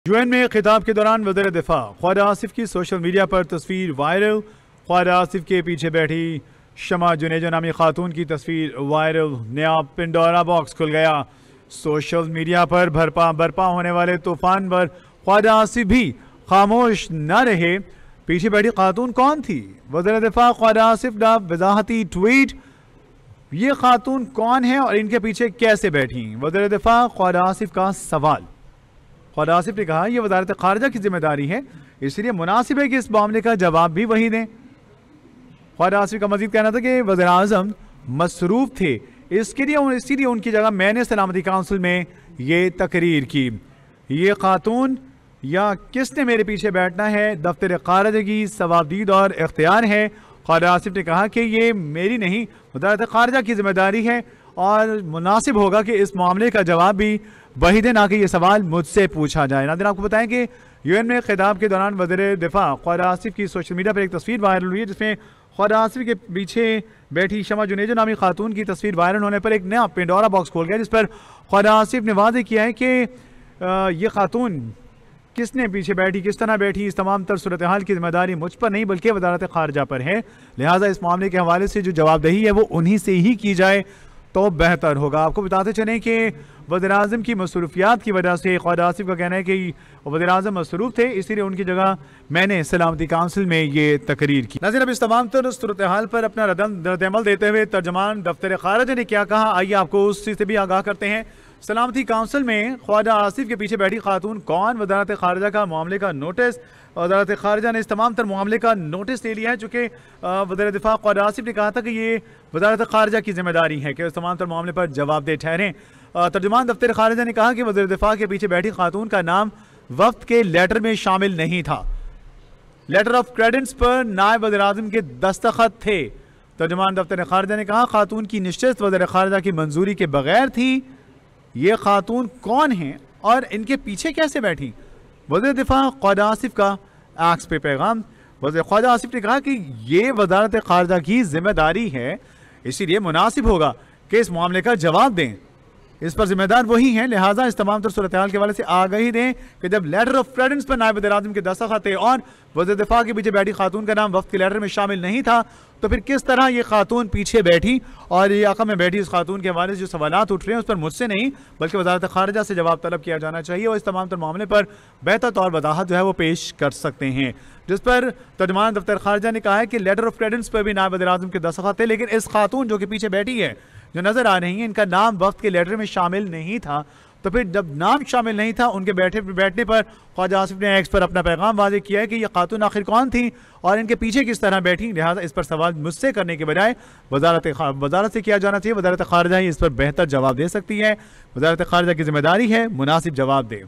UN में खिताब के दौरान वज़ीर दिफा ख्वाजा आसिफ की सोशल मीडिया पर तस्वीर वायरल। ख्वाजा आसिफ के पीछे बैठी शमा जुनेजो नामी खातून की तस्वीर वायरल। नया पिंडोरा बॉक्स खुल गया। सोशल मीडिया पर बरपा होने वाले तूफान पर ख्वाजा आसिफ भी खामोश न रहे। पीछे बैठी खातून कौन थी? वज़ीर दिफा ख्वाजा आसिफ का वजाहती ट्वीट। ये खातून कौन है और इनके पीछे कैसे बैठी? वज़ीर दिफा ख्वाजा आसिफ का सवाल। ख्वाजा आसिफ ने कहा, यह वज़ारत खारजा की जिम्मेदारी है, इसलिए मुनासिब है कि इस मामले का जवाब भी वही दें। ख्वाजा आसिफ का मजीद कहना था कि वज़ीर आज़म मसरूफ थे, इसीलिए उनकी जगह मैंने सलामती काउंसिल में ये तकरीर की। ये खातून या किसने मेरे पीछे बैठना है, दफ्तर खारजा की सवाबदीद और इख्तियार है। ख्वाजा आसिफ ने कहा कि ये मेरी नहीं, वज़ारत खारजा की जिम्मेदारी है और मुनासिब होगा कि इस मामले का जवाब भी वही दे, ना कि ये सवाल मुझसे पूछा जाए। नाज़रीन, आपको बताएं कि यूएन में खिताब के दौरान वज़ीर दिफा ख्वाजा आसिफ की सोशल मीडिया पर एक तस्वीर वायरल हुई है, जिसमें ख्वाजा आसिफ के पीछे बैठी शमा जुनेजो नामी खातून की तस्वीर वायरल होने पर एक नया पिंडोरा बॉक्स खोल गया, जिस पर ख्वाजा आसिफ ने वादे किया है कि ये खातून किसने पीछे बैठी, किस तरह बैठी, इस तमाम तर सूरत हाल की जिम्मेदारी मुझ पर नहीं बल्कि वज़ारत खारजा पर है। लिहाजा इस मामले के हवाले से जो जवाबदेही है वो उन्हीं से ही की जाए तो बेहतर होगा। आपको बताते चलें कि वज़ीर आज़म की मसरूफियात की वजह से ख्वाजा आसिफ का कहना है कि वज़ीर आज़म मसरूफ थे, इसीलिए उनकी जगह मैंने सलामती काउंसिल में ये तकरीर की। नाज़रीन, अब इस तमाम तर सूरत हाल पर अपना रद्दअमल देते हुए तर्जमान दफ्तर खारजा ने क्या कहा, आइए आपको उस चीज़ से भी आगाह करते हैं। सलामती काउंसिल में ख्वाजा आसिफ के पीछे बैठी खातून कौन? वज़ारत खारजा का मामले का नोटिस। वज़ारत खारजा ने इस तमाम तर मामले का नोटिस ले लिया है, चूँकि वज़ीर दिफा ख्वाजा आसिफ ने कहा था कि ये वज़ारत खारजा की जिम्मेदारी है कि इस तमाम तर मामले पर जवाबदेह ठहरें। तर्जुमान दफ्तर खारजा ने कहा कि वज़ीर दिफा के पीछे बैठी खातून का नाम वफ्द के लेटर में शामिल नहीं था। लेटर ऑफ क्रेडेंस पर नायब वज़ीर आज़म के दस्तखत थे। तर्जुमान दफ्तर खारजा ने कहा, खातून की निश्चित वज़ीर खारजा की मंजूरी के बगैर थी। ये खातून कौन हैं और इनके पीछे कैसे बैठी? वज़ीर दिफा ख्वाजा आसिफ का एक्स पे पैगाम। वज़ीर ख्वाजा आसिफ ने कहा कि ये वज़ारत खारजा की जिम्मेदारी है, इसीलिए मुनासिब होगा कि इस मामले का जवाब दें। इस पर जिम्मेदार वही हैं, लिहाजा इस तमाम तर सूरत हाल के हवाले से आगाही दें कि जब लेटर ऑफ क्रेडेंस पर नायब वज़ीर आज़म के दस्तखत थे और वज़ीर दिफा के पीछे बैठी खातून का नाम वफ्द के लेटर में शामिल नहीं था, तो फिर किस तरह ये खातून पीछे बैठी? और ये आका में बैठी इस खातून के हवाले से जो सवालात उठ रहे हैं उस पर मुझसे नहीं बल्कि वज़ारत खारजा से जवाब तलब किया जाना चाहिए और इस तमाम तर मामले पर बेहतर तौर वजाहत जो है वो पेश कर सकते हैं। जिस पर तर्जुमान दफ्तर खारजा ने कहा है कि लेटर ऑफ क्रेडेंस पर भी नायब वज़ीर आज़म के दस्तखत थे, लेकिन इस खातून जो कि पीछे बैठी है, जो नजर आ रही है, इनका नाम वफ्द के लेटर में शामिल नहीं था। तो फिर जब नाम शामिल नहीं था, उनके बैठने पर ख्वाजा आसिफ ने एक्स पर अपना पैगाम वाज़ेह किया है कि ये खातून आखिर कौन थी और इनके पीछे किस तरह बैठी। लिहाजा इस पर सवाल मुझसे करने के बजाय वज़ारत से किया जाना चाहिए। वज़ारत खारजा ही इस पर बेहतर जवाब दे सकती है। वज़ारत खारजा की जिम्मेदारी है मुनासिब जवाब दे।